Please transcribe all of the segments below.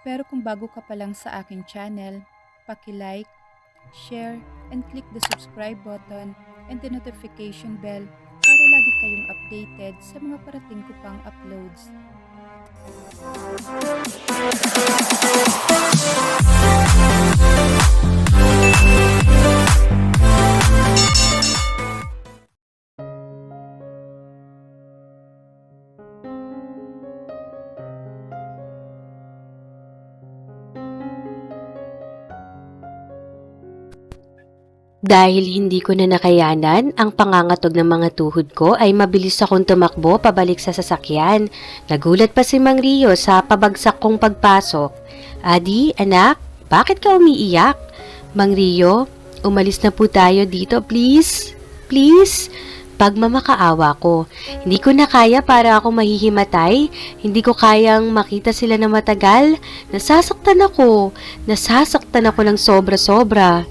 Pero kung bago ka pa lang sa aking channel, paki-like, share, and click the subscribe button and the notification bell para lagi kayong updated sa mga parating ko pang uploads. Dahil hindi ko na nakayanan ang pangangatog ng mga tuhod ko ay mabilis akong tumakbo pabalik sa sasakyan. Nagulat pa si Mang Rio sa pabagsak kong pagpasok. Adi, anak, bakit ka umiiyak? Mang Rio, umalis na po tayo dito, please. Please. Pagmamakaawa ko. Hindi ko na kaya para ako mahihimatay. Hindi ko kayang makita sila na matagal. Nasasaktan ako. Nasasaktan ako ng sobra-sobra.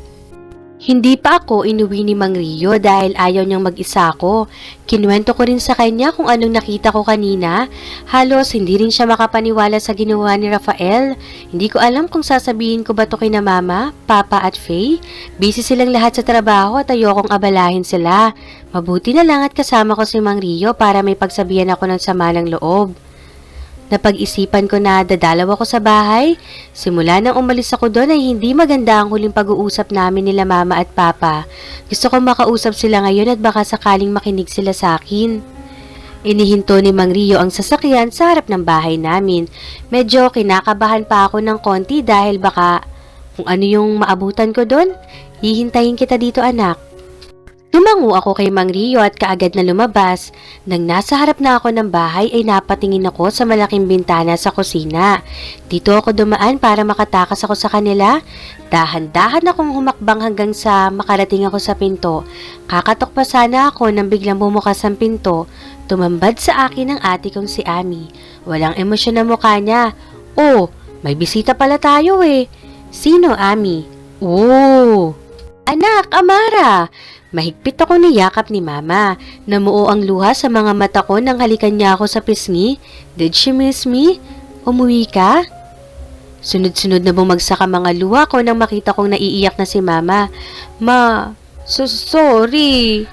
Hindi pa ako inuwi ni Mang Rio dahil ayaw niyang mag-isa ako. Kinuwento ko rin sa kanya kung anong nakita ko kanina. Halos hindi rin siya makapaniwala sa ginawa ni Rafael. Hindi ko alam kung sasabihin ko ba to kina Mama, Papa at Faye. Busy silang lahat sa trabaho at ayokong abalahin sila. Mabuti na lang at kasama ko si Mang Rio para may pagsabihan ako ng sama ng loob. Napag-isipan ko na dadalaw ako sa bahay. Simula nang umalis ako doon ay hindi maganda ang huling pag-uusap namin nila Mama at Papa. Gusto ko makausap sila ngayon at baka sakaling makinig sila sa akin. Inihinto ni Mang Rio ang sasakyan sa harap ng bahay namin. Medyo kinakabahan pa ako ng konti dahil baka kung ano yung maabutan ko doon. Hihintayin kita dito, anak. Tumango ako kay Mang Rio at kaagad na lumabas. Nang nasa harap na ako ng bahay ay napatingin ako sa malaking bintana sa kusina. Dito ako dumaan para makatakas ako sa kanila. Dahan-dahan akong humakbang hanggang sa makarating ako sa pinto. Kakatok pa sana ako nang biglang bumukas ang pinto. Tumambad sa akin ang ate kong si Ami. Walang emosyon na mukha niya. Oh, may bisita pala tayo eh. Sino, Ami? Oh, anak, Amara! Mahigpit ako niyakap ni Mama. Namuo ang luha sa mga mata ko nang halikan niya ako sa pisngi. Did she miss me? Umuwi ka? Sunod-sunod na bumagsak ang mga luha ko nang makita kong naiiyak na si Mama. Sorry.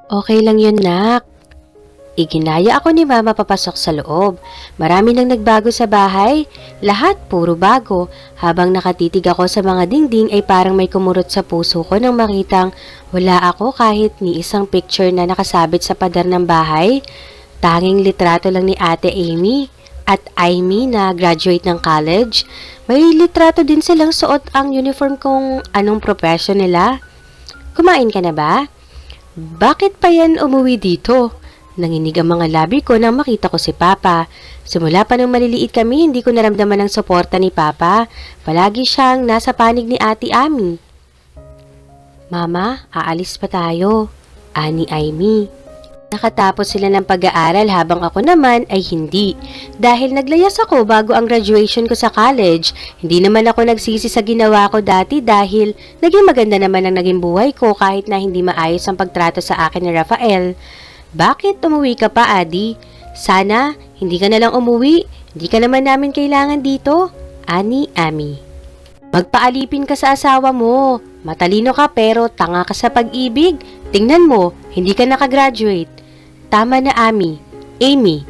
Okay lang yun, nak. Iginaya ako ni Mama papasok sa loob. Marami nang nagbago sa bahay. Lahat puro bago. Habang nakatitig ako sa mga dingding ay parang may kumurot sa puso ko nang makitang wala ako kahit ni isang picture na nakasabit sa pader ng bahay. Tanging litrato lang ni Ate Amy at Amy na graduate ng college. May litrato din silang suot ang uniform kung anong profession nila. Kumain ka na ba? Bakit pa yan umuwi dito? Nanginig ang mga labi ko nang makita ko si Papa. Simula pa nang maliliit kami, hindi ko naramdaman ang suporta ni Papa. Palagi siyang nasa panig ni Ate Ami. Mama, aalis pa tayo. Ani Amy. Nakatapos sila ng pag-aaral habang ako naman ay hindi. Dahil naglayas ako bago ang graduation ko sa college. Hindi naman ako nagsisi sa ginawa ko dati dahil naging maganda naman ang naging buhay ko kahit na hindi maayos ang pagtrato sa akin ni Rafael. Bakit umuwi ka pa, Adi? Sana, hindi ka na lang umuwi. Hindi ka naman namin kailangan dito. Ani, Ami. Magpaalipin ka sa asawa mo. Matalino ka pero tanga ka sa pag-ibig. Tingnan mo, hindi ka nakagraduate. Tama na, Ami. Amy.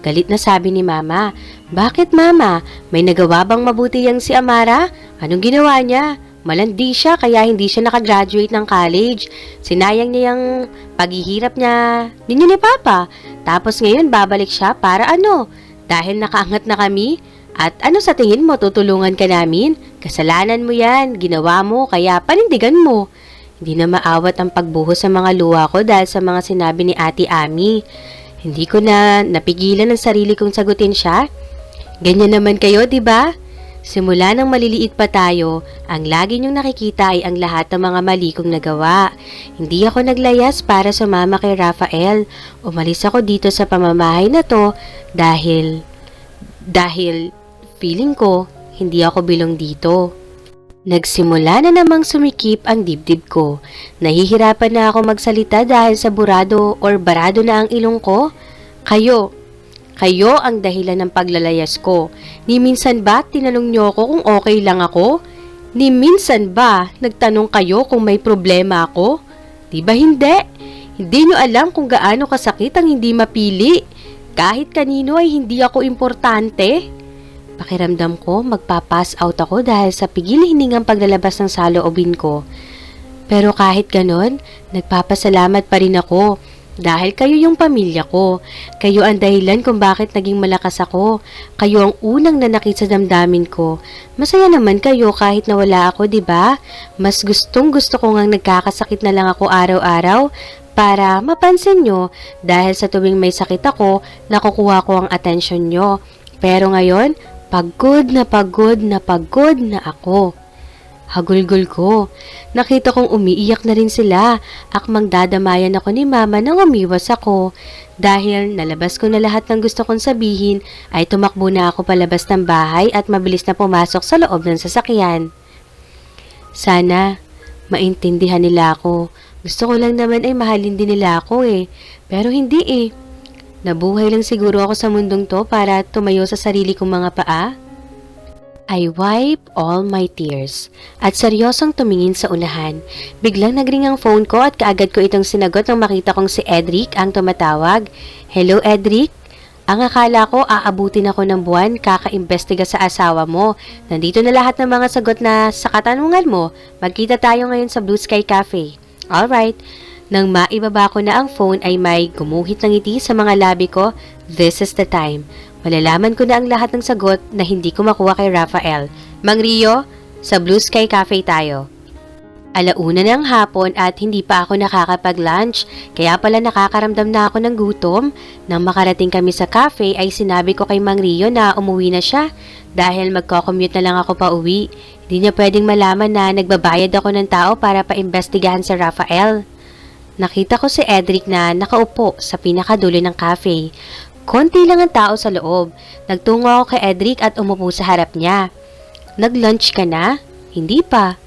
Galit na sabi ni Mama. Bakit, Mama? May nagawa bang mabuti yang si Amara? Anong ginawa niya? Malandi siya kaya hindi siya nakagraduate ng college. Sinayang niya yung paghihirap niya ninyo ni Papa. Tapos ngayon babalik siya para ano? Dahil nakaangat na kami? At ano sa tingin mo, tutulungan ka namin? Kasalanan mo yan, ginawa mo, kaya panindigan mo. Hindi na maawat ang pagbuhos sa mga luha ko dahil sa mga sinabi ni Ate Ami. Hindi ko na napigilan ang sarili kong sagutin siya. Ganyan naman kayo, di ba? Simula nang maliliit pa tayo, ang lagi niyong nakikita ay ang lahat ng mga mali kong nagawa. Hindi ako naglayas para sumama kay Rafael. Umalis ako dito sa pamamahay na to dahil feeling ko hindi ako bilong dito. Nagsimula na namang sumikip ang dibdib ko. Nahihirapan na ako magsalita dahil sa burado or barado na ang ilong ko. Kayo, Kayo ang dahilan ng paglalayas ko. Ni minsan ba tinanong niyo ako kung okay lang ako? Ni minsan ba nagtanong kayo kung may problema ako? Di ba hindi? Hindi niyo alam kung gaano kasakit ang hindi mapili. Kahit kanino ay hindi ako importante. Pakiramdam ko magpapass out ako dahil sa pigil-hiningang paglalabas ng saloobin ko. Pero kahit ganon, nagpapasalamat pa rin ako. Dahil kayo yung pamilya ko. Kayo ang dahilan kung bakit naging malakas ako. Kayo ang unang nanakit sa damdamin ko. Masaya naman kayo kahit nawala ako, di ba? Mas gustong gusto ko ngang nagkakasakit na lang ako araw-araw para mapansin nyo dahil sa tuwing may sakit ako, nakukuha ko ang atensyon nyo. Pero ngayon, pagod na pagod na pagod na ako. Hagulgol ko. Nakita kong umiiyak na rin sila. Akmang dadamayan ako ni mama nang umiwas ako. Dahil nalabas ko na lahat ng gusto kong sabihin, ay tumakbo na ako palabas ng bahay at mabilis na pumasok sa loob ng sasakyan. Sana, maintindihan nila ako. Gusto ko lang naman ay mahalin din nila ako Pero hindi Nabuhay lang siguro ako sa mundong to para tumayo sa sarili kong mga paa. I wipe all my tears at seryosong tumingin sa unahan. Biglang nagring ang phone ko at kaagad ko itong sinagot nang makita kong si Edric ang tumatawag. Hello Edric? Ang akala ko aabutin ako ng buwan kakaimbestiga sa asawa mo. Nandito na lahat ng mga sagot na sa katanungan mo. Magkita tayo ngayon sa Blue Sky Cafe. Alright. Nang maibaba ko na ang phone ay may gumuhit ng ngiti sa mga labi ko. This is the time. Malalaman ko na ang lahat ng sagot na hindi ko makuha kay Rafael. Mang Rio, sa Blue Sky Cafe tayo. Alauna ng hapon at hindi pa ako nakakapag-lunch, kaya pala nakakaramdam na ako ng gutom. Nang makarating kami sa cafe ay sinabi ko kay Mang Rio na umuwi na siya dahil magko-commute na lang ako pa uwi. Hindi niya pwedeng malaman na nagbabayad ako ng tao para paimbestigahan si Rafael. Nakita ko si Edric na nakaupo sa pinakadulo ng cafe. Konti lang ang tao sa loob. Nagtungo ako kay Edric at umupo sa harap niya. Nag-lunch ka na? Hindi pa.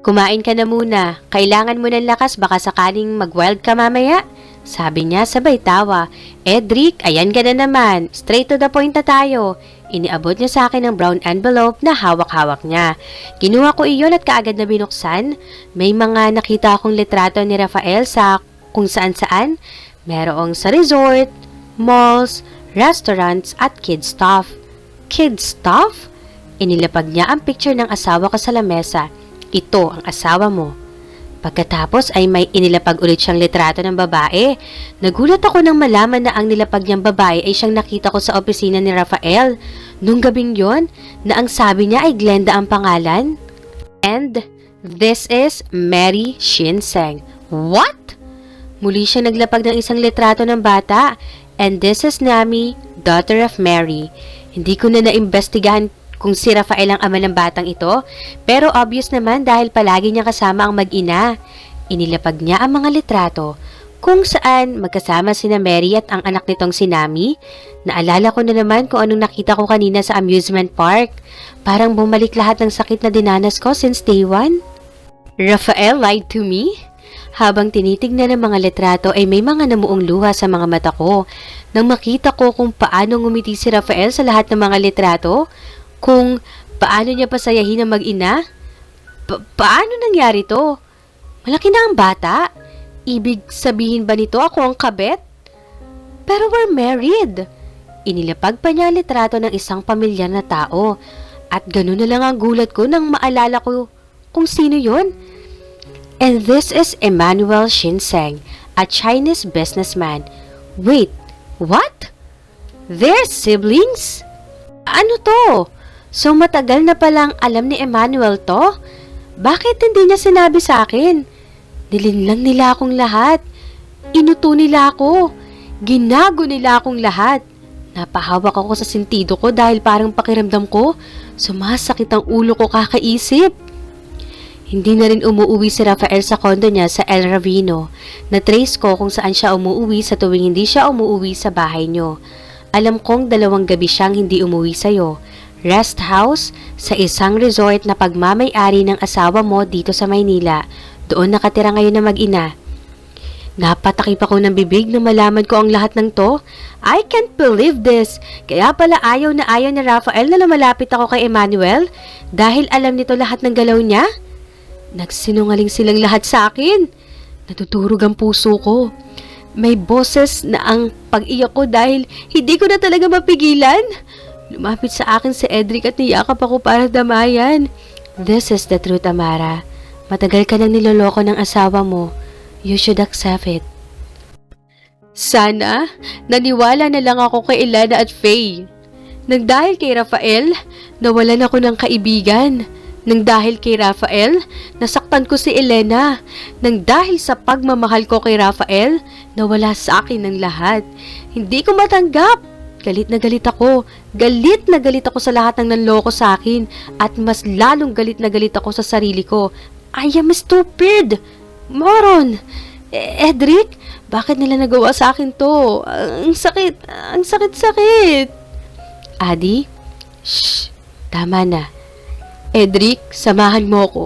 Kumain ka na muna. Kailangan mo ng lakas baka sakaling mag-wild ka mamaya. Sabi niya sabay tawa. Edric, ayan ka na naman. Straight to the point na tayo. Iniabot niya sa akin ang brown envelope na hawak-hawak niya. Kinuha ko iyon at kaagad na binuksan. May mga nakita akong litrato ni Rafael sa kung saan-saan. Merong sa resort, malls, restaurants at kid stuff. Kid stuff? Inilapag niya ang picture ng asawa ko sa lamesa. Ito ang asawa mo. Pagkatapos ay may inilapag ulit siyang litrato ng babae. Nagulat ako nang malaman na ang nilapag niyang babae ay siyang nakita ko sa opisina ni Rafael. Nung gabing yon, na ang sabi niya ay Glenda ang pangalan. And this is Mary Shinseng. What? Muli siya naglapag ng isang litrato ng bata. And this is Nami, daughter of Mary. Hindi ko na naimbestigahan kung si Rafael ang ama ng batang ito, pero obvious naman dahil palagi niya kasama ang mag-ina. Inilapag niya ang mga litrato, kung saan magkasama sina Mary at ang anak nitong si Nami. Naalala ko na naman kung anong nakita ko kanina sa amusement park. Parang bumalik lahat ng sakit na dinanas ko since day one. Rafael lied to me? Habang tinitignan ng mga litrato ay may mga namuong luha sa mga mata ko. Nang makita ko kung paano ngumiti si Rafael sa lahat ng mga litrato, kung paano niya pasayahin ang mag-ina, paano nangyari to? Malaki na ang bata? Ibig sabihin ba nito ako ang kabet? Pero we're married. Inilapag pa niya ang litrato ng isang pamilyar na tao. At ganun na lang ang gulat ko nang maalala ko kung sino yon. And this is Emmanuel Shinseng, a Chinese businessman. Wait, what? They're siblings? Ano to? So matagal na palang alam ni Emmanuel to? Bakit hindi niya sinabi sa akin? Nilinlang nila akong lahat. Inuto nila ako. Ginago nila akong lahat. Napahawak ako sa sentido ko dahil parang pakiramdam ko, sumasakit ang ulo ko kakaisip. Hindi na rin umuuwi si Rafael sa kondo niya sa El Ravino. Na-trace ko kung saan siya umuuwi sa tuwing hindi siya umuuwi sa bahay niyo. Alam kong 2 gabi siyang hindi umuwi sa'yo. Rest house sa isang resort na pagmamay-ari ng asawa mo dito sa Maynila. Doon nakatira ngayon na mag-ina. Napatakip ako ng bibig nang malaman ko ang lahat ng to. I can't believe this. Kaya pala ayaw na ayaw ni Rafael na lumalapit ako kay Emmanuel dahil alam nito lahat ng galaw niya. Nagsinungaling silang lahat sa akin. Natuturog ang puso ko. May boses na ang pag-iyak ko dahil hindi ko na talaga mapigilan. Lumapit sa akin si Edric at niyakap ako para damayan. This is the truth, Amara. Matagal ka nang niloloko ng asawa mo. You should accept it. Sana, naniwala na lang ako kay Elena at Faye. Nang dahil kay Rafael, nawalan ako ng kaibigan. Nang dahil kay Rafael, nasaktan ko si Elena. Nang dahil sa pagmamahal ko kay Rafael, nawala sa akin ng lahat. Hindi ko matanggap. Galit na galit ako. Galit na galit ako sa lahat ng nanloko sa akin. At mas lalong galit na galit ako sa sarili ko. I am stupid. Moron! Edric, bakit nila nagawa sa akin to? Ang sakit! Ang sakit-sakit! Adi? Shh! Tama na. Edric, samahan mo ko.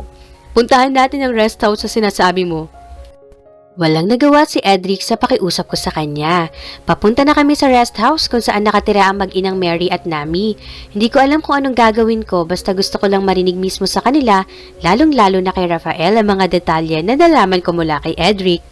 Puntahan natin ang rest house sa sinasabi mo. Walang nagawa si Edric sa pakiusap ko sa kanya. Papunta na kami sa rest house kung saan nakatira ang mag-inang Mary at Nami. Hindi ko alam kung anong gagawin ko, basta gusto ko lang marinig mismo sa kanila, lalong-lalo na kay Rafael ang mga detalye na nalaman ko mula kay Edric.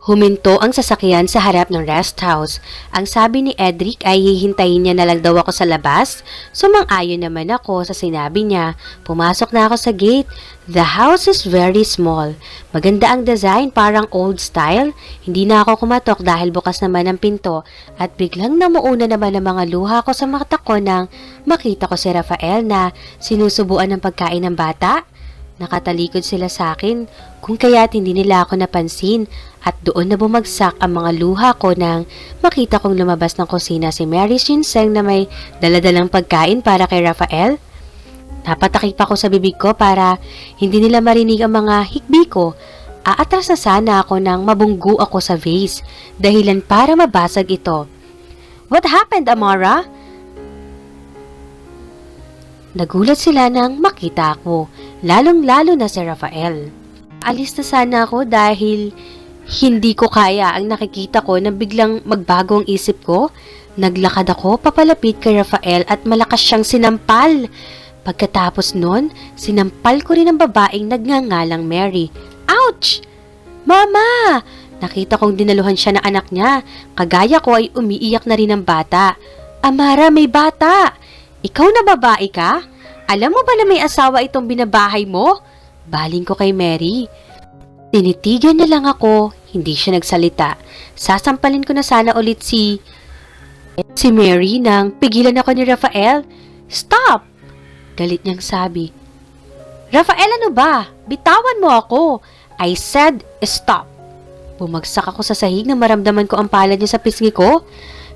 Huminto ang sasakyan sa harap ng rest house. Ang sabi ni Edric ay hihintayin niya na lang daw ako sa labas. Sumang-ayon naman ako sa sinabi niya. Pumasok na ako sa gate. The house is very small. Maganda ang design, parang old style. Hindi na ako kumatok dahil bukas naman ang pinto at biglang namuuna naman ang mga luha ko sa mata ko nang makita ko si Rafael na sinusubuan ng pagkain ng bata. Nakatalikod sila sa akin kung kaya't hindi nila ako napansin at doon na bumagsak ang mga luha ko nang makita kong lumabas ng kusina si Mary Shinseng na may daladalang pagkain para kay Rafael. Napatakip ako sa bibig ko para hindi nila marinig ang mga hikbi ko. Aatras na sana ako nang mabunggu ako sa vase, dahilan para mabasag ito. What happened, Amara? Nagulat sila nang makita ako, lalong-lalo na si Rafael. Alis na sana ako dahil hindi ko kaya ang nakikita ko na biglang magbago ang isip ko. Naglakad ako papalapit kay Rafael at malakas siyang sinampal. Pagkatapos nun, sinampal ko rin ang babaeng nagngangalang Mary. Ouch! Mama! Nakita kong dinaluhan siya ng anak niya. Kagaya ko ay umiiyak na rin ang bata. Amara, may bata! Ikaw na babae ka? Alam mo ba na may asawa itong binabahay mo? Baling ko kay Mary. Tinitigan niya lang ako, hindi siya nagsalita. Sasampalin ko na sana ulit si Mary nang pigilan ako ni Rafael. Stop! Galit niyang sabi. Rafael, ano ba? Bitawan mo ako. I said stop. Bumagsak ako sa sahig na maramdaman ko ang palad niya sa pisngi ko.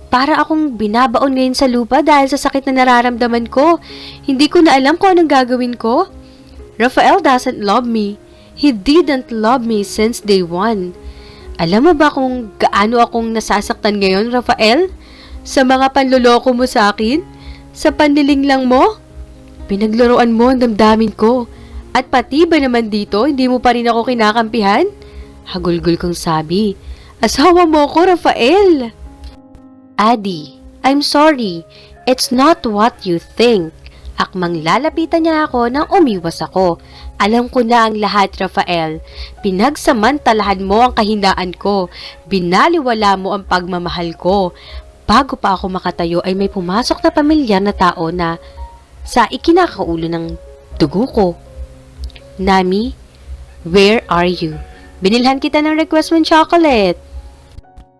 Para akong binabaon ngayon sa lupa dahil sa sakit na nararamdaman ko. Hindi ko na alam kung anong gagawin ko. Rafael doesn't love me. He didn't love me since day one. Alam mo ba kung gaano akong nasasaktan ngayon, Rafael? Sa mga panloloko mo sa akin? Sa panliling lang mo? Pinaglaruan mo ang damdamin ko. At pati ba naman dito, hindi mo pa rin ako kinakampihan? Hagulgul kong sabi. Asawa mo ko, Rafael! Adi, I'm sorry. It's not what you think. Akmang lalapitan niya ako nang umiwas ako. Alam ko na ang lahat, Rafael. Pinagsamantalahan mo ang kahinaan ko. Binaliwala mo ang pagmamahal ko. Bago pa ako makatayo ay may pumasok na pamilyar na tao na sa ikinakaulo ng dugo ko. Nami, where are you? Binilhan kita ng request mong chocolate.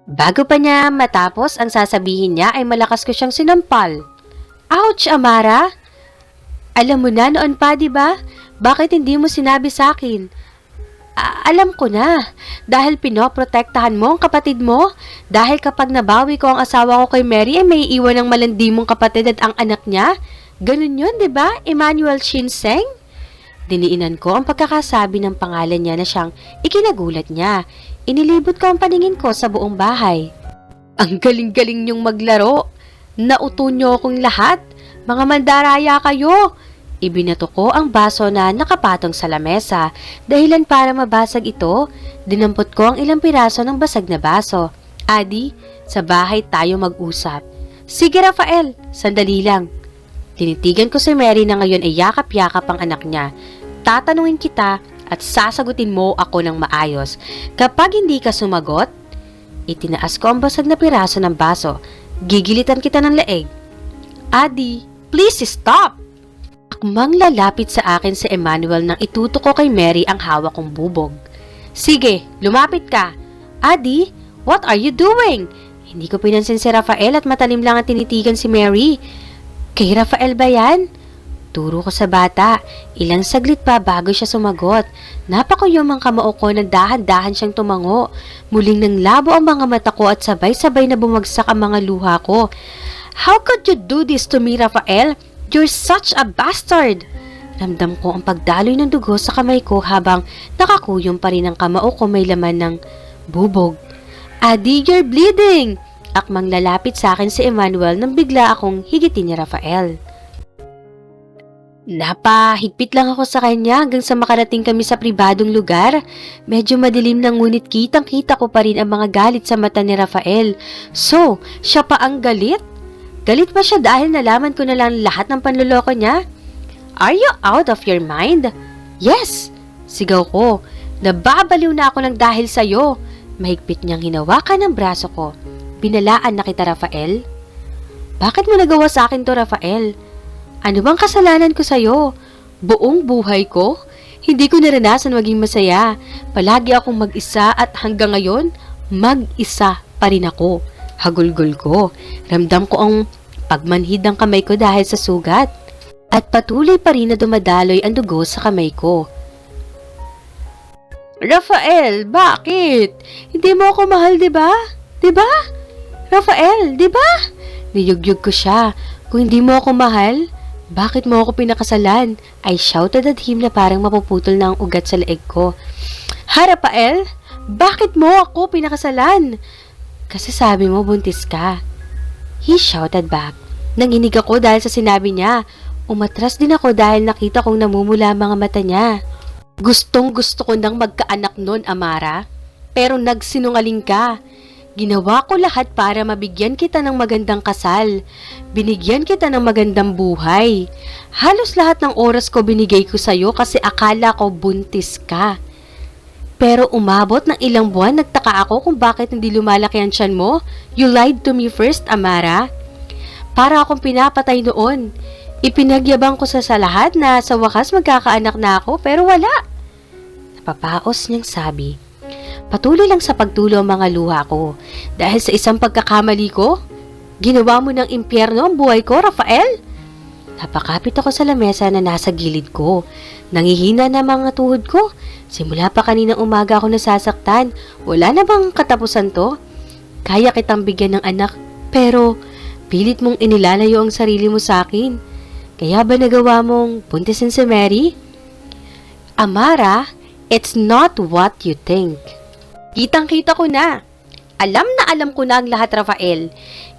Bago pa niya matapos, ang sasabihin niya ay malakas ko siyang sinampal. Ouch, Amara! Alam mo na noon pa, di ba? Bakit hindi mo sinabi sa akin? Alam ko na. Dahil pinoprotektahan mo ang kapatid mo. Dahil kapag nabawi ko ang asawa ko kay Mary ay may iwan ng malandi mong kapatid at ang anak niya. Ganun yun, di ba? Emmanuel Shinseng? Diniinan ko ang pagkakasabi ng pangalan niya na siyang ikinagulat niya. Inilibot ko ang paningin ko sa buong bahay. Ang galing-galing niyong maglaro. Nauto niyo akong lahat. Mga mandaraya kayo. Ibinato ko ang baso na nakapatong sa lamesa. Dahilan para mabasag ito, dinampot ko ang ilang piraso ng basag na baso. Adi, sa bahay tayo mag-usap. Sige Rafael, sandali lang. Tinitigan ko si Mary na ngayon ay yakap-yakap ang anak niya. Tatanungin kita at sasagutin mo ako ng maayos. Kapag hindi ka sumagot, itinaas ko ang basag na piraso ng baso. Gigilitan kita ng leeg. Adi, please stop! Akmang lalapit sa akin si Emmanuel nang ituto ko kay Mary ang hawak kong bubog. Sige, lumapit ka. Adi, what are you doing? Hindi ko pinansin si Rafael at matalim lang ang tinitigan si Mary. Kay Rafael ba yan? Turo ko sa bata. Ilang saglit pa bago siya sumagot. Napakuyom ang kamao ko na dahan-dahan siyang tumango. Muling nang labo ang mga mata ko at sabay-sabay na bumagsak ang mga luha ko. How could you do this to me, Rafael? You're such a bastard! Ramdam ko ang pagdaloy ng dugo sa kamay ko habang nakakuyom pa rin ang kamao ko may laman ng bubog. Adi, you're bleeding! Akmang lalapit sa akin si Emmanuel nang bigla akong higitin ni Rafael. Napahigpit lang ako sa kanya hanggang sa makarating kami sa pribadong lugar. Medyo madilim na ngunit kitang-kita ko pa rin ang mga galit sa mata ni Rafael. So, siya pa ang galit? Galit ba siya dahil nalaman ko na lang lahat ng panloloko niya? Are you out of your mind? Yes! Sigaw ko. Nababaliw na ako ng dahil sa'yo. Mahigpit niyang hinawakan ang braso ko. Binalaan na kita, Rafael. Bakit mo nagawa sa akin to, Rafael? Ano bang kasalanan ko sa'yo? Buong buhay ko? Hindi ko naranasan maging masaya. Palagi akong mag-isa at hanggang ngayon, mag-isa pa rin ako. Hagulgol ko. Ramdam ko ang pagmanhid ng kamay ko dahil sa sugat. At patuloy pa rin na dumadaloy ang dugo sa kamay ko. Rafael, bakit? Hindi mo ako mahal, diba? Diba? Rafael, diba? Niyugyug ko siya. Kung hindi mo ako mahal, bakit mo ako pinakasalan? I shouted at him na parang mapuputol na ang ugat sa leeg ko. Ha, Rafael? Bakit mo ako pinakasalan? Kasi sabi mo buntis ka. He shouted back. Nanginig ako dahil sa sinabi niya. Umatras din ako dahil nakita kong namumula ang mga mata niya. Gustong gusto ko nang magkaanak nun, Amara. Pero nagsinungaling ka. Ginawa ko lahat para mabigyan kita ng magandang kasal. Binigyan kita ng magandang buhay. Halos lahat ng oras ko binigay ko sa'yo kasi akala ko buntis ka. Pero umabot ng ilang buwan, nagtaka ako kung bakit hindi lumalaki ang tiyan mo. You lied to me first, Amara. Para akong pinapatay noon. Ipinagyabang ko sa lahat na sa wakas magkakaanak na ako pero wala. Napapaos niyang sabi. Patuloy lang sa pagtulo ang mga luha ko. Dahil sa isang pagkakamali ko, ginawa mo ng impyerno ang buhay ko, Rafael? Napakapit ako sa lamesa na nasa gilid ko. Nangihina na mga tuhod ko. Simula pa kaninang umaga ako nasasaktan. Wala na bang katapusan to? Kaya kitang bigyan ng anak, pero pilit mong inilalayo ang sarili mo sa akin. Kaya ba nagawa mong buntisin si Mary? Amara, it's not what you think. Kitang-kita ko na. Alam ko na ang lahat, Rafael.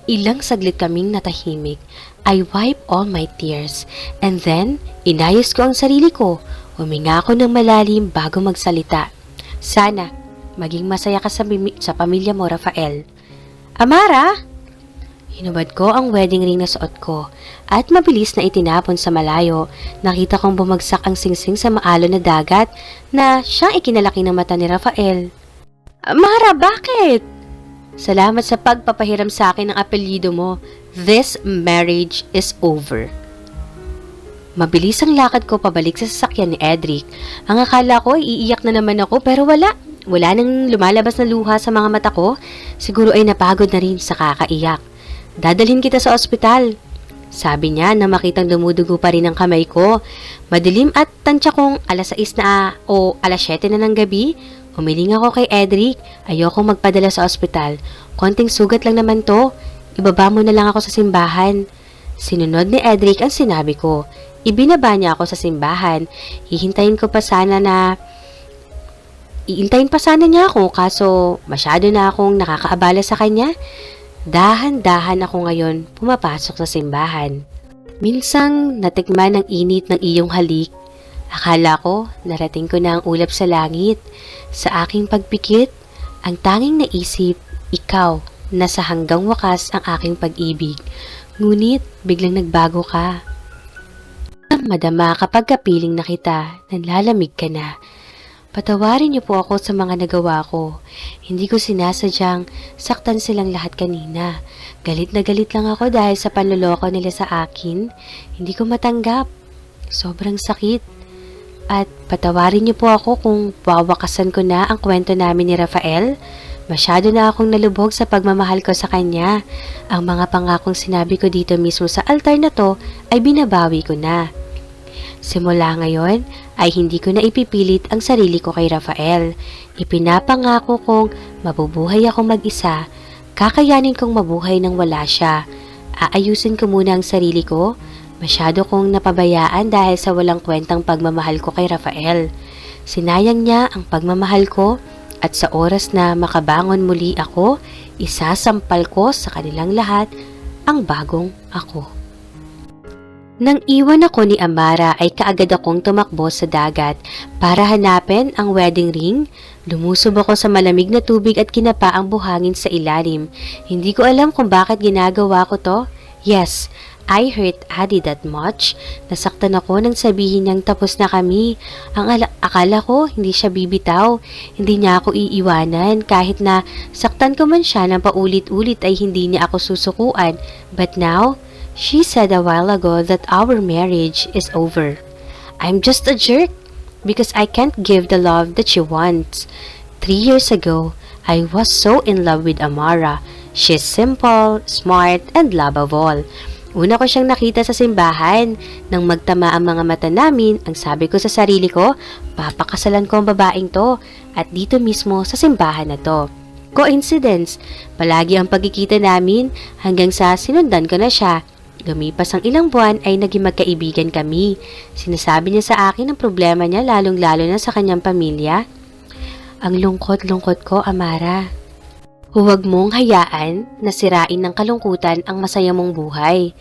Ilang saglit kaming natahimik. I wipe all my tears. And then, inayos ko ang sarili ko. Huminga ako ng malalim bago magsalita. Sana, maging masaya ka sa pamilya mo, Rafael. Amara! Hinubad ko ang wedding ring na suot ko at mabilis na itinapon sa malayo. Nakita kong bumagsak ang singsing sa maalon na dagat na siyang ikinalaki ng mata ni Rafael. Amara, bakit? Salamat sa pagpapahiram sa akin ng apelyido mo. This marriage is over. Mabilis ang lakad ko pabalik sa sasakyan ni Edric. Ang akala ko ay iiyak na naman ako pero wala. Wala nang lumalabas na luha sa mga mata ko. Siguro ay napagod na rin sa kakaiyak. Dadalhin kita sa ospital. Sabi niya na makitang dumudugo pa rin ang kamay ko. Madilim at tansya kong alas 6 na o alas 7 na ng gabi. Humiling ako kay Edric. Ayoko magpadala sa ospital. Konting sugat lang naman to. Ibaba mo na lang ako sa simbahan. Sinunod ni Edric ang sinabi ko. Ibinaba niya ako sa simbahan. Iintayin pa sana niya ako kaso masyado na akong nakakaabala sa kanya. Dahan-dahan ako ngayon pumapasok sa simbahan. Minsang natikman ang init ng iyong halik. Akala ko narating ko na ang ulap sa langit. Sa aking pagpikit, ang tanging naisip, ikaw, na sa hanggang wakas ang aking pag-ibig. Ngunit biglang nagbago ka. Madama kapag kapiling na kita, nanlalamig ka na. Patawarin niyo po ako sa mga nagawa ko. Hindi ko sinasadyang saktan silang lahat kanina. Galit na galit lang ako dahil sa panloloko nila sa akin. Hindi ko matanggap. Sobrang sakit. At patawarin niyo po ako kung wawakasan ko na ang kwento namin ni Rafael. Masyado na akong nalubog sa pagmamahal ko sa kanya. Ang mga pangakong sinabi ko dito mismo sa altar na to ay binabawi ko na. Simula ngayon ay hindi ko na ipipilit ang sarili ko kay Rafael. Ipinapangako kong mabubuhay ako mag-isa. Kakayanin kong mabuhay nang wala siya. Aayusin ko muna ang sarili ko. Masyado kong napabayaan dahil sa walang kwentang pagmamahal ko kay Rafael. Sinayang niya ang pagmamahal ko at sa oras na makabangon muli ako, isasampal ko sa kanilang lahat ang bagong ako. Nang iwan ako ni Amara ay kaagad akong tumakbo sa dagat para hanapin ang wedding ring. Lumusob ako sa malamig na tubig at kinapa ang buhangin sa ilalim. Hindi ko alam kung bakit ginagawa ko to. Yes, I hurt Adi that much. Nasaktan ako nang sabihin niyang tapos na kami. Akala ko hindi siya bibitaw. Hindi niya ako iiwanan kahit na saktan ko man siya ng paulit-ulit ay hindi niya ako susukuan. But now, she said a while ago that our marriage is over. I'm just a jerk because I can't give the love that she wants. 3 years ago, I was so in love with Amara. She's simple, smart, and love of all. Una ko siyang nakita sa simbahan. Nang magtama ang mga mata namin, ang sabi ko sa sarili ko, papakasalan ko ang babaeng to at dito mismo sa simbahan na to. Coincidence, palagi ang pagkikita namin hanggang sa sinundan ko na siya. Lumipas ang ilang buwan ay naging magkaibigan kami. Sinasabi niya sa akin ang problema niya lalong-lalo na sa kanyang pamilya. Ang lungkot-lungkot ko, Amara. Huwag mong hayaan na sirain ng kalungkutan ang masaya mong buhay.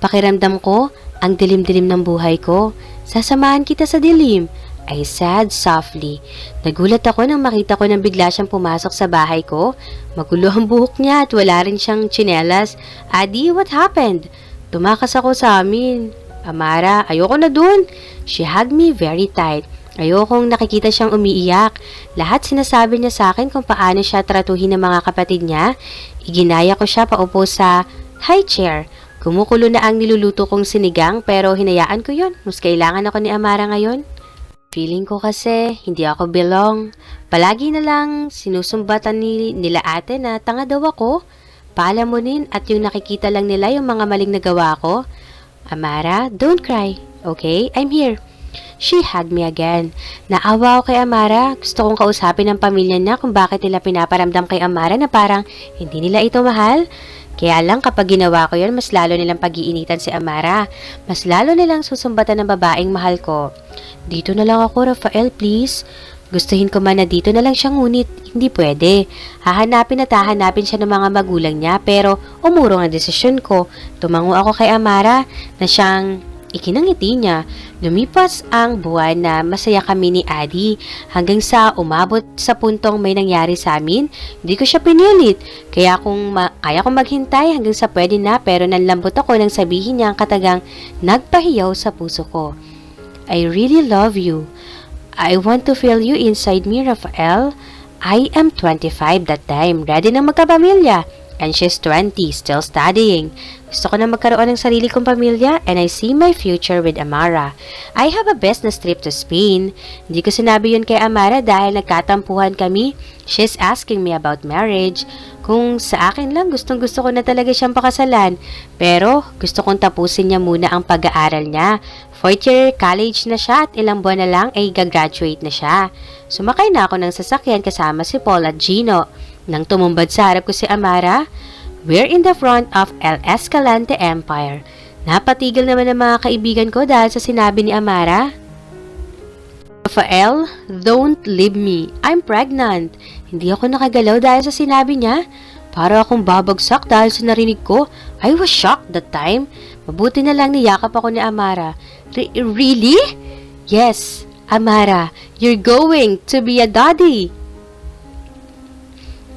Pakiramdam ko ang dilim-dilim ng buhay ko. Sasamahan kita sa dilim. I said softly. Nagulat ako nang makita ko nang bigla siyang pumasok sa bahay ko. Magulo ang buhok niya at wala rin siyang tsinelas. Adi, what happened? Tumakas ako sa amin. Amara, ayoko na dun. She hugged me very tight. Ayokong nakikita siyang umiiyak. Lahat sinasabi niya sa akin kung paano siya tratuhin ng mga kapatid niya. Iginaya ko siya paupo sa high chair. Kumukulo na ang niluluto kong sinigang pero hinayaan ko yun. Mas kailangan ako ni Amara ngayon. Feeling ko kasi hindi ako belong. Palagi na lang sinusumbatan nila ate na tanga daw ako. Palamunin at yung nakikita lang nila yung mga maling nagawa ko. Amara, don't cry. Okay, I'm here. She hugged me again. Naawa ako kay Amara. Gusto kong kausapin ng pamilya niya kung bakit nila pinaparamdam kay Amara na parang hindi nila ito mahal. Kaya lang kapag ginawa ko yun, mas lalo nilang pag-iinitan si Amara. Mas lalo nilang susumbatan ng babaeng mahal ko. Dito na lang ako, Rafael, please. Gustuhin ko man na dito na lang siya ngunit hindi pwede. Hahanapin at hahanapin siya ng mga magulang niya pero umurong ang desisyon ko. Tumango ako kay Amara na siyang ikinangiti niya. Lumipas ang buwan na masaya kami ni Adi hanggang sa umabot sa puntong may nangyari sa amin. Hindi ko siya pinilit. Kaya kung maghintay hanggang sa pwede na pero nanlambot ako nang sabihin niya ang katagang nagpahiyaw sa puso ko. I really love you. I want to feel you inside me, Rafael. I am 25 that time, ready na magkapamilya. And she's 20, still studying. Gusto ko na magkaroon ng sarili kong pamilya and I see my future with Amara. I have a business trip to Spain. Hindi ko sinabi yun kay Amara dahil nagkatampuhan kami. She's asking me about marriage. Kung sa akin lang, gustong-gusto ko na talaga siyang pakasalan. Pero gusto kong tapusin niya muna ang pag-aaral niya. 4th year college na siya at ilang buwan na lang ay gagraduate na siya. Sumakay na ako ng sasakyan kasama si Paul at Gino. Nang tumumbad sa harap ko si Amara, we're in the front of El Escalante Empire. Napatigil naman ang mga kaibigan ko dahil sa sinabi ni Amara. Rafael, don't leave me. I'm pregnant. Hindi ako nakagalaw dahil sa sinabi niya. Para akong babagsak dahil sa narinig ko. I was shocked that time. Mabuti na lang niyakap ako ni Amara. Really? Yes, Amara, you're going to be a daddy.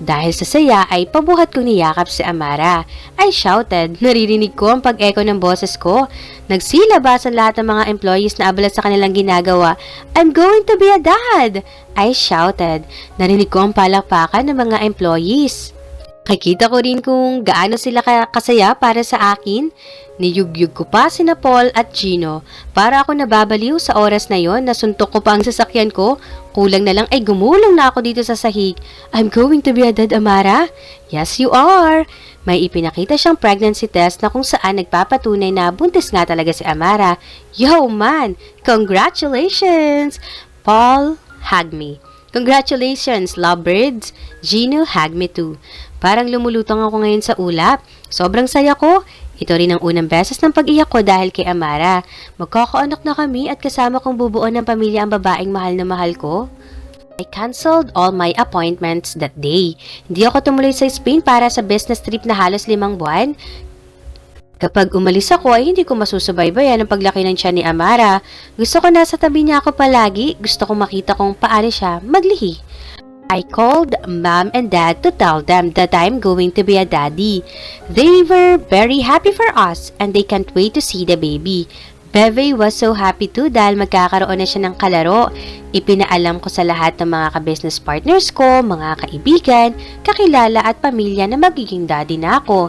Dahil sa saya ay pabuhat kong niyakap si Amara. I shouted. Naririnig ko ang pag-echo ng boses ko. Nagsilabasan lahat ng mga employees na abala sa kanilang ginagawa. I'm going to be a dad! I shouted. Narinig ko ang palakpakan ng mga employees. Nakikita ko rin kung gaano sila kasaya para sa akin. Niyugyug ko pa sina Paul at Gino. Para ako nababaliw sa oras na yon, nasuntok ko pa ang sasakyan ko. Kulang na lang ay gumulong na ako dito sa sahig. I'm going to be a dad, Amara? Yes, you are. May ipinakita siyang pregnancy test na kung saan nagpapatunay na buntis nga talaga si Amara. Yo man! Congratulations! Paul hugged me. Congratulations, lovebirds! Gino hugged me too. Parang lumulutang ako ngayon sa ulap. Sobrang saya ko. Ito rin ang unang beses ng pag-iyak ko dahil kay Amara. Magkakaanak na kami at kasama kong bubuo ng pamilya ang babaeng mahal na mahal ko. I canceled all my appointments that day. Hindi ako tumuloy sa Spain para sa business trip na halos 5 buwan. Kapag umalis ako ay hindi ko masusubaybayan ang paglaki ng tiyan ni Amara. Gusto ko nasa tabi niya ako palagi. Gusto ko makita kung paano siya maglihi. I called mom and dad to tell them that I'm going to be a daddy. They were very happy for us and they can't wait to see the baby. Beve was so happy too dahil magkakaroon na siya ng kalaro. Ipinaalam ko sa lahat ng mga ka-business partners ko, mga kaibigan, kakilala at pamilya na magiging daddy na ako.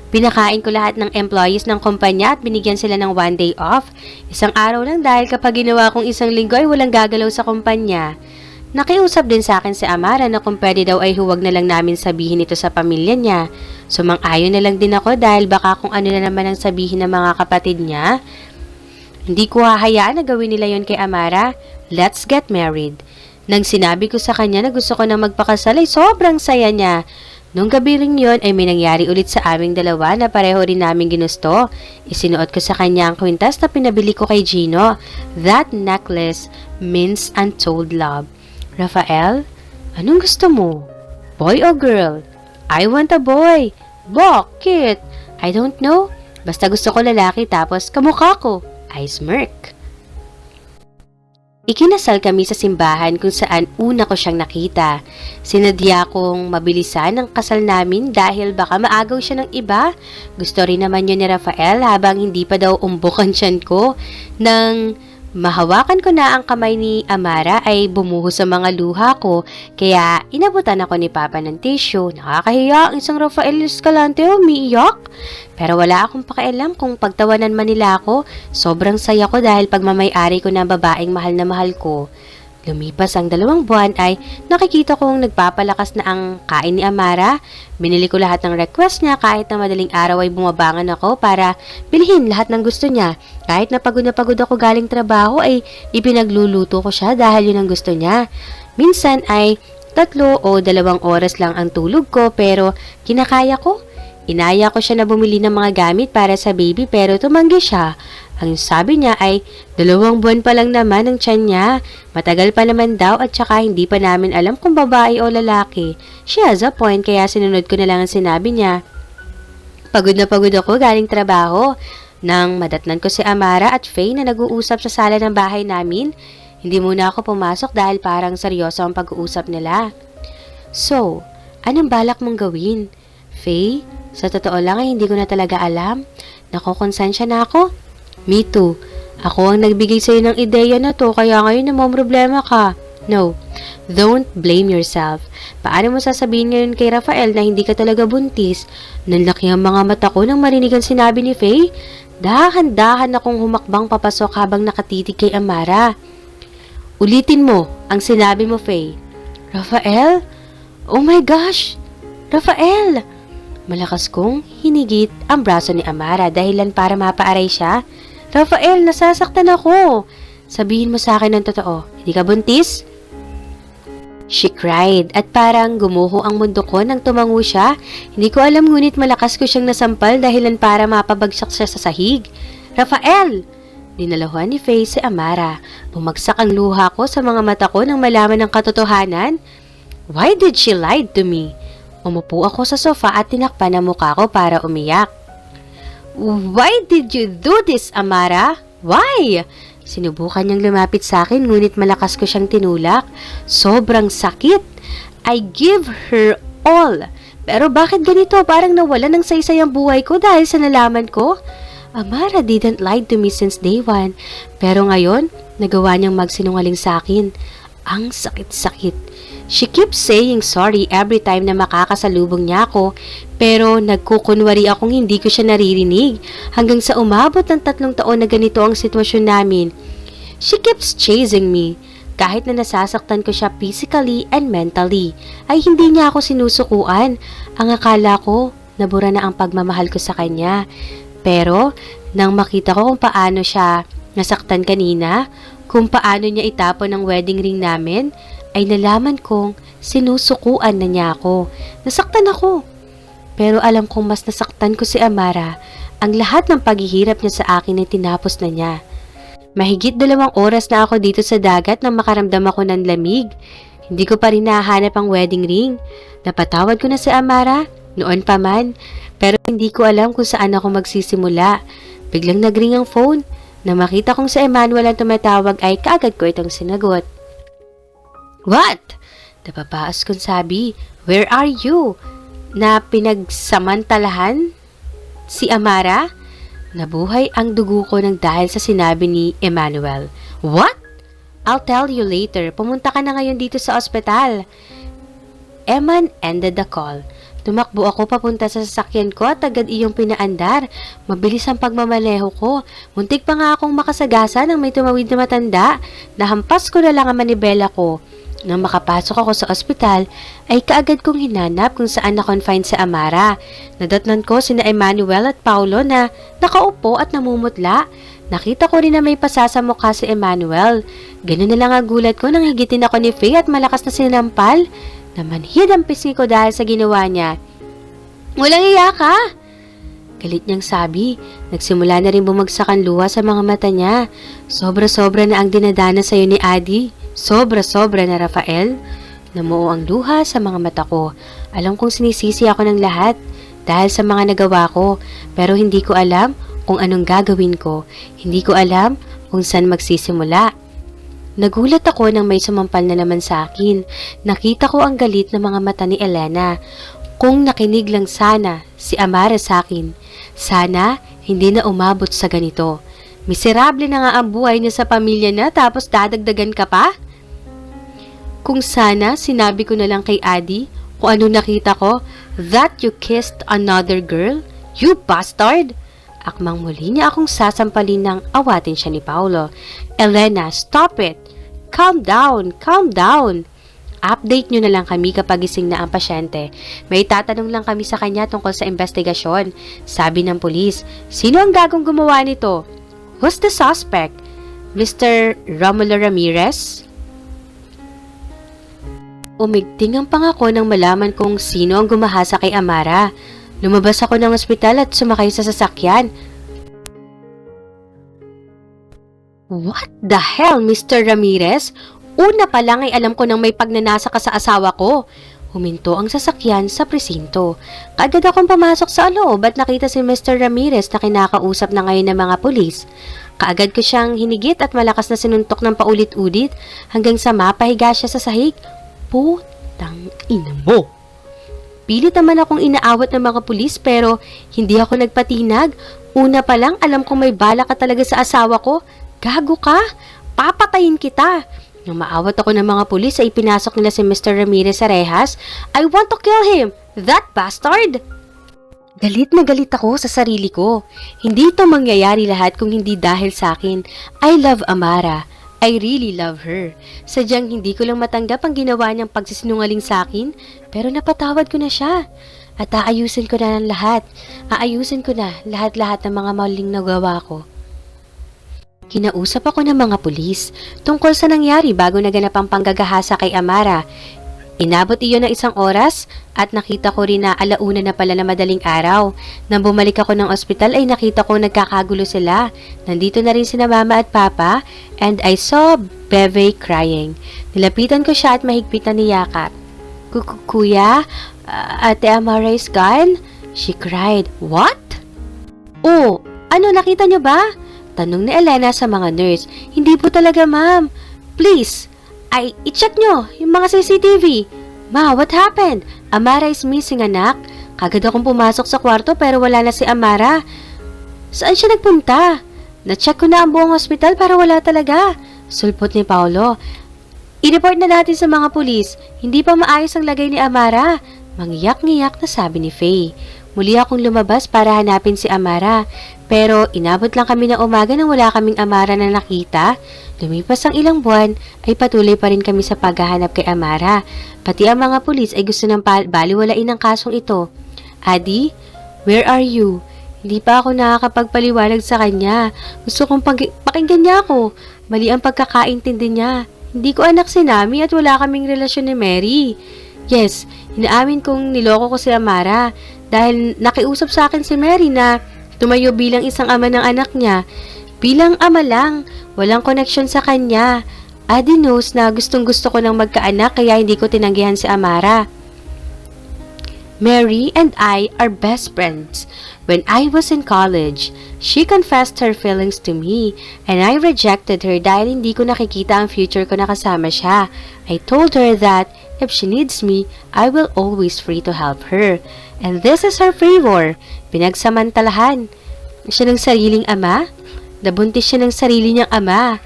Pinakain ko lahat ng employees ng kumpanya at binigyan sila ng 1 day off. Isang araw lang dahil kapag ginawa kong 1 linggo ay walang gagalaw sa kumpanya. Nakiusap din sa akin si Amara na kung pwede daw ay huwag na lang namin sabihin ito sa pamilya niya. Sumang-ayon na lang din ako dahil baka kung ano na naman ang sabihin ng mga kapatid niya. Hindi ko hahayaan na gawin nila yon kay Amara. Let's get married. Nang sinabi ko sa kanya na gusto ko na magpakasal ay sobrang saya niya. Nung gabi rin yun ay may nangyari ulit sa aming dalawa na pareho rin namin ginusto. Isinuot ko sa kanya ang kwintas na pinabili ko kay Gino. That necklace means untold love. Rafael, anong gusto mo? Boy o girl? I want a boy. Bakit? I don't know. Basta gusto ko lalaki tapos kamukha ko. I smirk. Ikinasal kami sa simbahan kung saan una ko siyang nakita. Sinadya kong mabilisan ang kasal namin dahil baka maagaw siya ng iba. Gusto rin naman yun ni Rafael habang hindi pa daw umbukan tiyan ko. Nang mahawakan ko na ang kamay ni Amara ay bumuhos sa mga luha ko, kaya inabutan ako ni Papa ng tissue. Nakakahiya ang isang Rafael Escalante umiiyak. Pero wala akong pakialam kung pagtawanan man nila ako. Sobrang saya ko dahil pagmamay-ari ko ng babaeng mahal na mahal ko. Lumipas ang 2 buwan ay nakikita kong nagpapalakas na ang kain ni Amara. Binili ko lahat ng request niya kahit na madaling araw ay bumabangan ako para bilhin lahat ng gusto niya. Kahit na pagod ako galing trabaho ay ipinagluluto ko siya dahil yun ang gusto niya. Minsan ay 3 o 2 oras lang ang tulog ko pero kinakaya ko. Inaya ko siya na bumili ng mga gamit para sa baby pero tumanggi siya. Ang sabi niya ay 2 buwan pa lang naman ang tiyan niya. Matagal pa naman daw at saka hindi pa namin alam kung babae o lalaki. She has a point kaya sinunod ko na lang ang sinabi niya. Pagod na pagod ako galing trabaho. Nang madatnan ko si Amara at Faye na nag-uusap sa sala ng bahay namin, hindi muna ako pumasok dahil parang seryoso ang pag-uusap nila. So, anong balak mong gawin? Faye, sa totoo lang ay hindi ko na talaga alam. Nakokonsensya na ako. Me too. Ako ang nagbigay sa'yo ng ideya na to kaya ngayon namomroblema ka. No, don't blame yourself. Paano mo sasabihin ngayon kay Rafael na hindi ka talaga buntis? Nanlaki ang mga mata ko nang marinig ang sinabi ni Faye. Dahan-dahan akong humakbang papasok habang nakatitig kay Amara. Ulitin mo ang sinabi mo, Faye. Rafael? Oh my gosh! Rafael! Malakas kong hinigit ang braso ni Amara dahilan para mapaaray siya. Rafael, nasasaktan ako. Sabihin mo sa akin ng totoo. Hindi ka buntis? She cried at parang gumuho ang mundo ko nang tumango siya. Hindi ko alam ngunit malakas ko siyang nasampal dahilan para mapabagsak siya sa sahig. Rafael! Dinalahuan ni Faye si Amara. Bumagsak ang luha ko sa mga mata ko nang malaman ng katotohanan. Why did she lie to me? Umupo ako sa sofa at tinakpan ang mukha ko para umiyak. Why did you do this, Amara? Why? Sinubukan niyang lumapit sa akin, ngunit malakas ko siyang tinulak. Sobrang sakit. I give her all. Pero bakit ganito? Parang nawala ng saysay ang buhay ko dahil sa nalaman ko. Amara didn't lie to me since day one. Pero ngayon, nagawa niyang magsinungaling sa akin. Ang sakit-sakit. She keeps saying sorry every time na makakasalubong niya ako, pero nagkukunwari akong hindi ko siya naririnig hanggang sa umabot ng 3 taon na ganito ang sitwasyon namin. She keeps chasing me. Kahit na nasasaktan ko siya physically and mentally, ay hindi niya ako sinusukuan. Ang akala ko, nabura na ang pagmamahal ko sa kanya. Pero, nang makita ko kung paano siya nasaktan kanina, kung paano niya itapon ang wedding ring namin, ay nalaman kong sinusukuan na niya ako. Nasaktan ako. Pero alam kong mas nasaktan ko si Amara. Ang lahat ng paghihirap niya sa akin ay tinapos na niya. Mahigit 2 oras na ako dito sa dagat nang makaramdam ako ng lamig. Hindi ko pa rin nahanap ang wedding ring. Napatawad ko na si Amara, noon pa man. Pero hindi ko alam kung saan ako magsisimula. Biglang nagring ang phone. Na makita kong si Emmanuel ang tumatawag ay kaagad ko itong sinagot. What? Napapaas kong sabi, where are you? Na pinagsamantalahan si Amara? Nabuhay ang dugo ko ng dahil sa sinabi ni Emmanuel. What? I'll tell you later. Pumunta ka na ngayon dito sa ospital. Eman ended the call. Tumakbo ako papunta sa sasakyan ko at agad iyong pinaandar. Mabilis ang pagmamaleho ko. Muntik pa nga akong makasagasa nang may tumawid na matanda. Nahampas ko na lang ang manibela ko. Nang makapasok ako sa ospital, ay kaagad kong hinanap kung saan na-confine si Amara. Nadatnan ko sina Emmanuel at Paulo na nakaupo at namumutla. Nakita ko rin na may pasa sa mukha si Emmanuel. Ganun na lang ang gulat ko nang higitin ako ni Faye at malakas na sinampal. Namanhid ang pisngi ko dahil sa ginawa niya. Walang iya ka! Galit niyang sabi. Nagsimula na rin bumagsak ang luha sa mga mata niya. Sobra-sobra na ang dinadana sa'yo ni Adi. Sobra-sobra na, Rafael. Namuo ang luha sa mga mata ko. Alam kong sinisisi ako ng lahat dahil sa mga nagawa ko. Pero hindi ko alam kung anong gagawin ko. Hindi ko alam kung saan magsisimula. Nagulat ako nang may sumampal na naman sa akin. Nakita ko ang galit ng mga mata ni Elena. Kung nakinig lang sana si Amara sa akin, sana hindi na umabot sa ganito. Miserable na nga ang buhay niya sa pamilya na tapos dadagdagan ka pa? Kung sana sinabi ko na lang kay Adi kung ano nakita ko, that you kissed another girl? You bastard! Akmang muli niya akong sasampalin nang awatin siya ni Paulo. Elena, stop it! Calm down! Calm down! Update nyo na lang kami kapag gising na ang pasyente. May tatanong lang kami sa kanya tungkol sa investigasyon. Sabi ng pulis, sino ang gagong gumawa nito? Who's the suspect? Mr. Romulo Ramirez? Umigting ang pangako nang malaman kong sino ang gumahasa kay Amara. Lumabas ako ng ospital at sumakay sa sasakyan. What the hell, Mr. Ramirez? Una pa lang ay alam ko nang may pagnanasa ka sa asawa ko. Huminto ang sasakyan sa presinto. Kaagad akong pumasok sa loob at nakita si Mr. Ramirez na kinakausap na ngayon ng mga pulis. Kaagad ko siyang hinigit at malakas na sinuntok ng paulit-ulit hanggang sa mapahiga siya sa sahig. Putang ina mo! Pilit naman akong inaawat ng mga pulis pero hindi ako nagpatinag. Una pa lang alam kong may bala ka talaga sa asawa ko. Gago ka! Papatayin kita! Nang maawat ako ng mga pulis ay pinasok nila si Mr. Ramirez sa rehas. I want to kill him! That bastard! Galit na galit ako sa sarili ko. Hindi ito mangyayari lahat kung hindi dahil sa akin. I love Amara. I really love her. Sadyang hindi ko lang matanggap ang ginawa niyang pagsisinungaling sa akin, pero napatawad ko na siya. At aayusin ko na ng lahat. Aayusin ko na lahat-lahat ng mga maling nagawa ko. Kinausap ako ng mga pulis tungkol sa nangyari bago naganap ang panggagahasa kay Amara. Inabot iyon ng 1 oras at nakita ko rin na 1:00 na pala na madaling araw. Nang bumalik ako ng ospital ay nakita ko nagkakagulo sila. Nandito na rin sina mama at papa and I saw Bebe crying. Nilapitan ko siya at mahigpit na niyakap. Kuya, Ate Amara is gone? She cried. What? Naku, ano nakita niyo ba? Tanong ni Elena sa mga nurse. Hindi po talaga, ma'am. Please, i-check nyo yung mga CCTV. Ma, what happened? Amara is missing, anak. Kagad akong pumasok sa kwarto pero wala na si Amara. Saan siya nagpunta? Na-check ko na ang buong hospital para wala talaga. Sulpot ni Paolo. I-report na natin sa mga pulis. Hindi pa maayos ang lagay ni Amara. Mangiyak-ngiyak na sabi ni Faye. Muli akong lumabas para hanapin si Amara. Pero inabot lang kami ng umaga nang wala kaming Amara na nakita. Lumipas ang ilang buwan ay patuloy pa rin kami sa paghahanap kay Amara. Pati ang mga pulis ay gusto ng baliwalain ang kasong ito. Adi, where are you? Hindi pa ako nakakapagpaliwanag sa kanya. Gusto kong pakinggan niya ako. Mali ang pagkakaintindi niya. Hindi ko anak si Nami at wala kaming relasyon ni Mary. Yes, inaamin kong niloko ko si Amara dahil nakiusap sa akin si Mary na tumayo bilang isang ama ng anak niya. Bilang ama lang, walang connection sa kanya. Adi knows na gustong gusto ko ng magkaanak kaya hindi ko tinanggihan si Amara. Mary and I are best friends. When I was in college, she confessed her feelings to me and I rejected her dahil hindi ko nakikita ang future ko na kasama siya. I told her that if she needs me, I will always free to help her. And this is her favor. Pinagsamantalahan. Siya ng sariling ama? Nabuntis siya ng sarili niyang ama.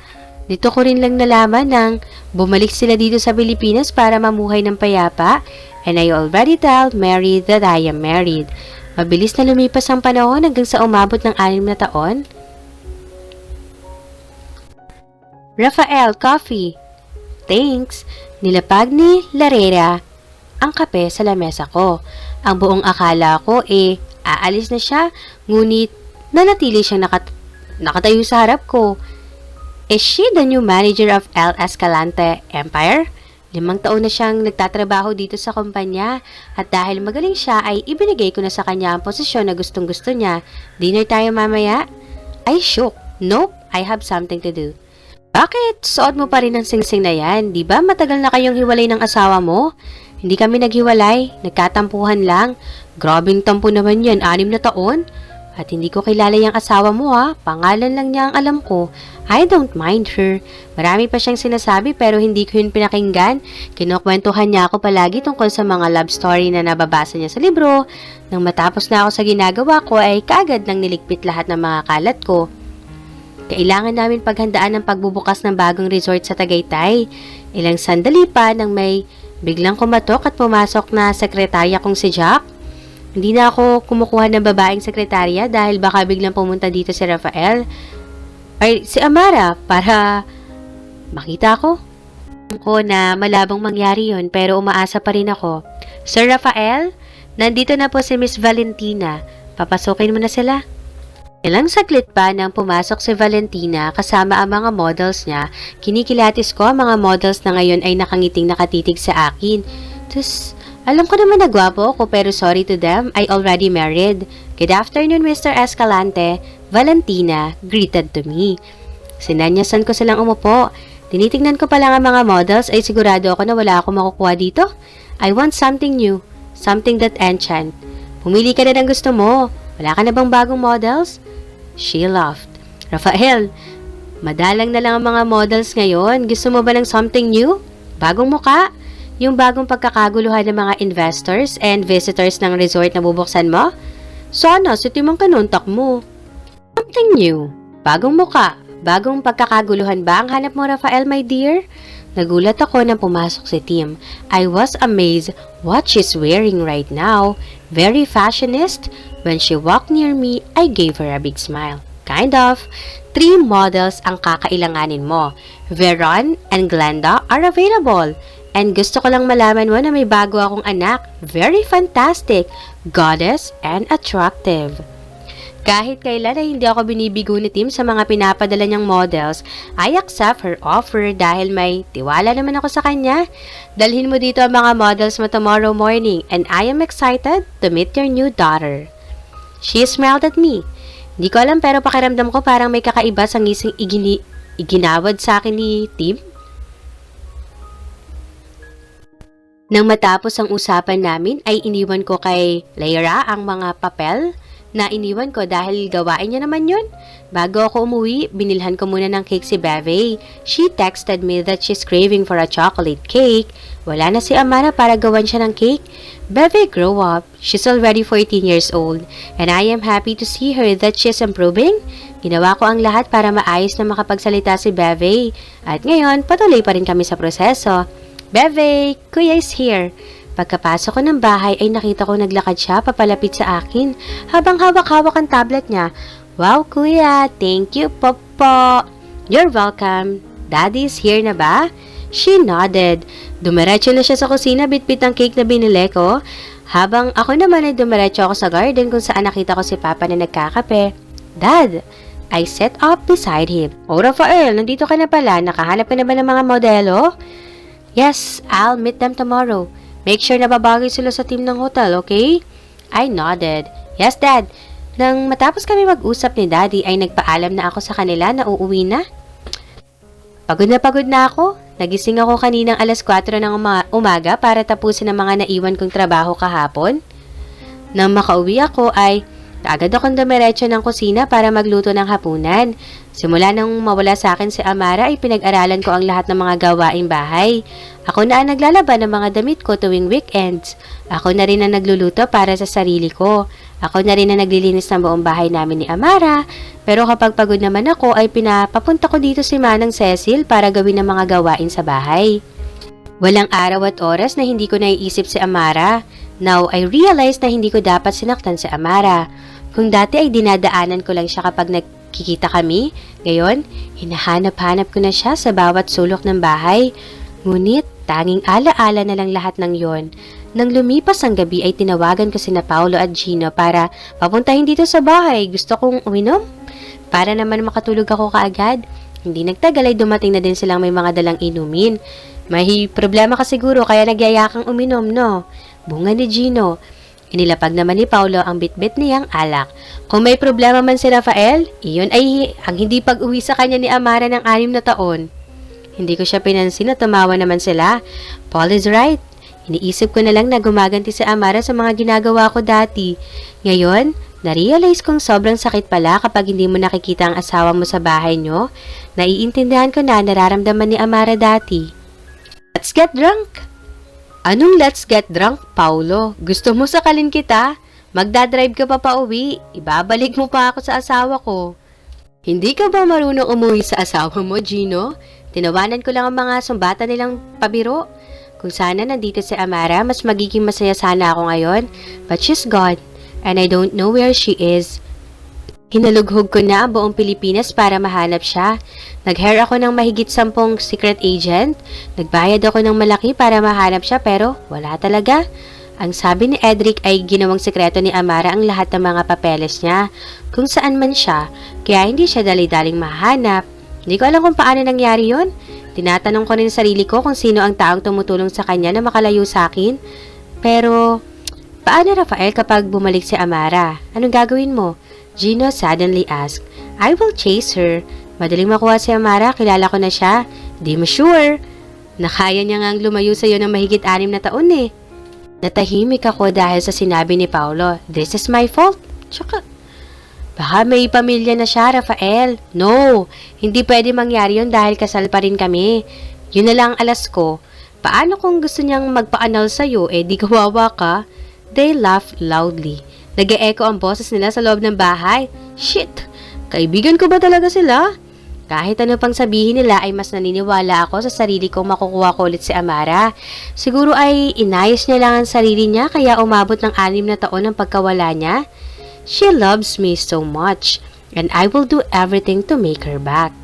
Nito ko rin lang nalaman nang bumalik sila dito sa Pilipinas para mamuhay ng payapa. And I already told Mary that I am married. Mabilis na lumipas ang panahon hanggang sa umabot ng 6 na taon. Rafael, coffee. Thanks. Nilapag ni Larera ang kape sa lamesa ko. Ang buong akala ko aalis na siya, ngunit nanatili siyang nakatayo sa harap ko. Is she the new manager of El Escalante Empire? 5 taon na siyang nagtatrabaho dito sa kumpanya at dahil magaling siya ay ibinigay ko na sa kanya ang posisyon na gustong gusto niya. Dinner tayo mamaya? Ay shook. Nope, I have something to do. Bakit? Suot mo pa rin ang singsing na yan. Di ba matagal na kayong hiwalay ng asawa mo? Hindi kami naghiwalay. Nagkatampuhan lang. Grabing tampo naman yan. 6 na taon. At hindi ko kilala yung asawa mo ha. Pangalan lang niya ang alam ko. I don't mind her. Marami pa siyang sinasabi pero hindi ko yun pinakinggan. Kinukwentuhan niya ako palagi tungkol sa mga love story na nababasa niya sa libro. Nang matapos na ako sa ginagawa ko ay kaagad nang niligpit lahat ng mga kalat ko. Kailangan namin paghandaan ng pagbubukas ng bagong resort sa Tagaytay. Ilang sandali pa nang may biglang kumatok at pumasok na sekretarya kong si Jack. Hindi na ako kumukuha ng babaeng sekretarya dahil baka biglang pumunta dito si Rafael. Ay, si Amara para makita ko. Alam ko na malabong mangyari yon pero umaasa pa rin ako. Sir Rafael, nandito na po si Miss Valentina. Papasukin mo na sila. Ilang saglit pa nang pumasok si Valentina kasama ang mga models niya, kinikilatis ko ang mga models na ngayon ay nakangiting nakatitig sa akin. Tapos, alam ko naman na gwapo ako pero sorry to them, I already married. Good afternoon, Mr. Escalante. Valentina greeted to me. Sinanyasan ko silang umupo. Tinitingnan ko pa lang ang mga models ay sigurado ako na wala akong makukuha dito. I want something new, something that enchant. Pumili ka na ng gusto mo. Wala ka na bang bagong models? She laughed. Rafael, madalang na lang ang mga models ngayon. Gusto mo ba ng something new? Bagong muka? Yung bagong pagkakaguluhan ng mga investors and visitors ng resort na bubuksan mo? Sana, si Tim ang kanontak mo. Something new. Bagong muka. Bagong pagkakaguluhan ba ang hanap mo, Rafael, my dear? Nagulat ako nang pumasok si Tim. I was amazed what she's wearing right now. Very fashionist. When she walked near me, I gave her a big smile. Kind of. 3 models ang kakailanganin mo. Veron and Glenda are available. And gusto ko lang malaman mo na may bago akong anak. Very fantastic. Goddess and attractive. Kahit kailan ay hindi ako binibigo ni Tim sa mga pinapadala niyang models, I accept her offer dahil may tiwala naman ako sa kanya. Dalhin mo dito ang mga models mo tomorrow morning and I am excited to meet your new daughter. She smiled at me. Hindi ko alam pero pakiramdam ko parang may kakaiba sa ngising iginawad sa akin ni Tim. Nang matapos ang usapan namin ay iniwan ko kay Lyra ang mga papel na iniwan ko dahil gawain niya naman yun. Bago ako umuwi, binilhan ko muna ng cake si Beve. She texted me that she's craving for a chocolate cake. Wala na si Amara para gawan siya ng cake. Beve, grow up. She's already 14 years old and I am happy to see her that she's improving. Ginawa ko ang lahat para maayos na makapagsalita si Beve. At ngayon, patuloy pa rin kami sa proseso. Beve, Kuya is here. Pagkapasok ko ng bahay ay nakita ko naglakad siya papalapit sa akin habang hawak-hawak ang tablet niya. Wow, Kuya! Thank you, Popo! You're welcome. Daddy is here na ba? She nodded. Dumiretso na siya sa kusina bitbit ang cake na binili ko. Habang ako naman ay dumiretso ako sa garden kung saan nakita ko si Papa na nagkakape. Dad! I sat up beside him. Oh, Rafael, nandito ka na pala. Nakahanap ka na ba ng mga modelo? Yes, I'll meet them tomorrow. Make sure na babagay sila sa team ng hotel, okay? I nodded. Yes, Dad. Nang matapos kami mag-usap ni Daddy ay nagpaalam na ako sa kanila na uuwi na. Pagod na ako. Nagising ako kaninang alas 4 ng umaga para tapusin ang mga naiwan kong trabaho kahapon. Nang makauwi ako ay kaagad akong dumiretso ng kusina para magluto ng hapunan. Simula nang mawala sa akin si Amara ay pinag-aralan ko ang lahat ng mga gawaing bahay. Ako na ang naglalaban ng mga damit ko tuwing weekends. Ako na rin ang nagluluto para sa sarili ko. Ako na rin ang naglilinis ng buong bahay namin ni Amara. Pero kapag pagod naman ako ay pinapapunta ko dito si Manang Cecil para gawin ang mga gawain sa bahay. Walang araw at oras na hindi ko naiisip si Amara. Now I realize na hindi ko dapat sinaktan si Amara. Kung dati ay dinadaanan ko lang siya kapag nagkikita kami, ngayon, hinahanap-hanap ko na siya sa bawat sulok ng bahay. Ngunit, tanging ala-ala na lang lahat ng yon. Nang lumipas ang gabi ay tinawagan ko sina Paolo at Gino para papuntahin dito sa bahay. Gusto kong uminom. Para naman makatulog ako kaagad. Hindi nagtagal ay dumating na din silang may mga dalang inumin. May problema ka siguro kaya nagyayakang uminom, no? Bunga ni Gino. Inilapag naman ni Paolo ang bitbit niyang alak. Kung may problema man si Rafael, iyon ay ang hindi pag-uwi sa kanya ni Amara ng 6 na taon. Hindi ko siya pinansin na tumawa naman sila. Paul is right. Iniisip ko na lang na gumaganti si Amara sa mga ginagawa ko dati. Ngayon, na-realize kong sobrang sakit pala kapag hindi mo nakikita ang asawa mo sa bahay nyo. Naiintindihan ko na nararamdaman ni Amara dati. Let's get drunk! Anong let's get drunk, Paulo? Gusto mo sakalin kita? Magdadrive ka pa pauwi. Ibabalik mo pa ako sa asawa ko. Hindi ka ba marunong umuwi sa asawa mo, Gino? Tinawanan ko lang ang mga sumbata nilang pabiro. Kung sana nandito si Amara, mas magiging masaya sana ako ngayon. But she's gone, and I don't know where she is. Hinalughog ko na ang buong Pilipinas para mahanap siya. Nag-hire ako ng mahigit 10 secret agent. Nagbayad ako ng malaki para mahanap siya pero wala talaga. Ang sabi ni Edric ay ginawang sekreto ni Amara ang lahat ng mga papeles niya. Kung saan man siya, kaya hindi siya dali-daling mahanap. Hindi ko alam kung paano nangyari yon. Tinatanong ko rin sa sarili ko kung sino ang taong tumutulong sa kanya na makalayo sa akin. Pero, paano Rafael kapag bumalik si Amara? Anong gagawin mo? Gino suddenly asked. I will chase her. Madaling makuha si Amara, kilala ko na siya. Di mo sure. Nakaya niya ngang lumayo sa iyo ng mahigit 6 na taon eh. Natahimik ako dahil sa sinabi ni Paolo. This is my fault. Tsaka, baka may pamilya na siya, Rafael. No, hindi pwede mangyari yun dahil kasal pa rin kami. Yun na lang alas ko. Paano kung gusto niyang magpa-annul sa'yo, di kawawa ka? They laughed loudly. Nag-e-echo ang boses nila sa loob ng bahay. Shit! Kaibigan ko ba talaga sila? Kahit ano pang sabihin nila ay mas naniniwala ako sa sarili kong makukuha ko ulit si Amara. Siguro ay inayos niya lang ang sarili niya kaya umabot ng 6 na taon ang pagkawala niya. She loves me so much and I will do everything to make her back.